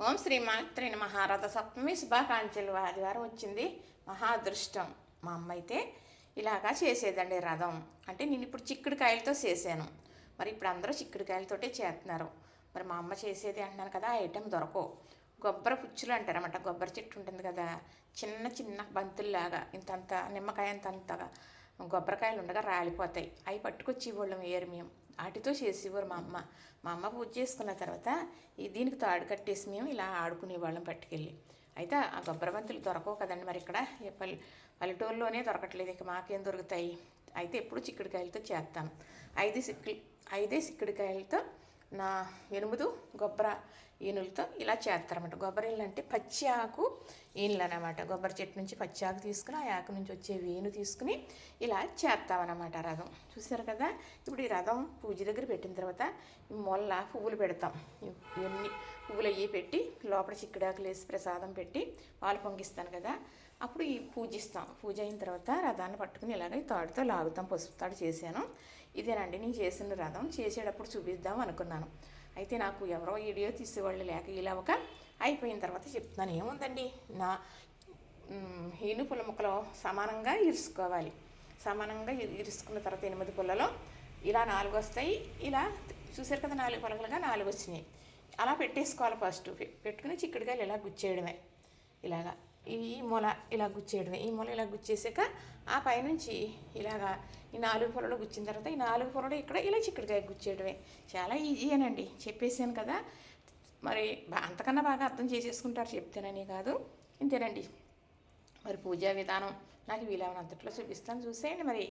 ఓం శ్రీమాత్రే నమః. రథ సప్తమి శుభాకాంక్షలు. ఆదివారం వచ్చింది, మహా అదృష్టం. మా అమ్మ అయితే ఇలాగా చేసేదండి రథం. అంటే నేను ఇప్పుడు చిక్కుడుకాయలతో చేశాను. మరి ఇప్పుడు అందరూ చిక్కుడుకాయలతోటే చేస్తున్నారు. మరి మా అమ్మ చేసేది అంటున్నాను కదా, ఆ ఐటెం దొరకవు. కొబ్బరి పుచ్చులు అంటారన్నమాట. కొబ్బరి చెట్టు ఉంటుంది కదా, చిన్న చిన్న బంతుల్లాగా ఇంతంత నిమ్మకాయ అంతంతగా కొబ్బరికాయలు ఉండగా రాలిపోతాయి. అవి పట్టుకొచ్చి ఇవ్వడం ఏరు మేము వాటితో చేసేవారు మా అమ్మ. మా అమ్మ పూజ చేసుకున్న తర్వాత దీనికి తాడు కట్టేసి మేము ఇలా ఆడుకునేవాళ్ళం పట్టుకెళ్ళి. అయితే ఆ కొబ్బరి బంతులు దొరకవు కదండి మరి ఇక్కడ పల్లెటూరులోనే దొరకట్లేదు, ఇక మాకేం దొరుకుతాయి. అయితే ఎప్పుడు చిక్కుడుకాయలతో చేస్తాను. ఐదే చిక్కుడుకాయలతో నా 8 కొబ్బరి ఈనులతో ఇలా చేస్తారన్నమాట. కొబ్బరి ఈనులు అంటే పచ్చి ఆకు ఈనులు అనమాట. కొబ్బరి చెట్టు నుంచి పచ్చి ఆకు తీసుకుని ఆ ఆకు నుంచి వచ్చే వేను తీసుకుని ఇలా చేస్తామన్నమాట రథం. చూసారు కదా. ఇప్పుడు ఈ రథం పూజ దగ్గర పెట్టిన తర్వాత ఈ మొల్ల పువ్వులు పెడతాం. ఇవన్నీ పువ్వులు అయ్యి పెట్టి లోపల చిక్కుడాకులు వేసి ప్రసాదం పెట్టి పాలు పొంగిస్తాను కదా, అప్పుడు ఈ పూజిస్తాం. పూజ అయిన తర్వాత రథాన్ని పట్టుకుని ఇలాగ తాడుతో లాగుతాం. పసుపు తాడు చేశాను. ఇదేనండి నేను చేసిన రథం. చేసేటప్పుడు చూపిద్దాం అనుకున్నాను. అయితే నాకు ఎవరో వీడియో తీసేవాళ్ళు లేక ఇలా ఒక అయిపోయిన తర్వాత చెప్తున్నాను. ఏముందండి, నా ఈను పుల్ల ముక్కలు సమానంగా ఇరుసుకోవాలి. సమానంగా ఇరుసుకున్న తర్వాత 8 పుల్లలో ఇలా 4 వస్తాయి. ఇలా చూసారు కదా, 4 పుల్లలుగా 4 వచ్చినాయి. అలా పెట్టేసుకోవాలి. ఫస్ట్ పెట్టుకుని చిక్కుడుకాయలు ఇలా గుచ్చేయడమే. ఇలాగా ఈ మూల ఇలా గుచ్చేయడమే. ఈ మూల ఇలా గుచ్చేసాక ఆ పైనుంచి ఇలాగా ఈ 4 పొరలు గుచ్చిన తర్వాత ఈ 4 పొరలు ఇక్కడ ఇలా చిక్కుడుకాయ గుచ్చేయడమే. చాలా ఈజీయేనండి, చెప్పేసాను కదా. మరి అంతకన్నా బాగా అర్థం చేసేసుకుంటారు చెప్తేనని కాదు. ఇంతేనండి. మరి పూజా విధానం నాకు వీలైనంతట్లో చూపిస్తాను, చూసేయండి మరి.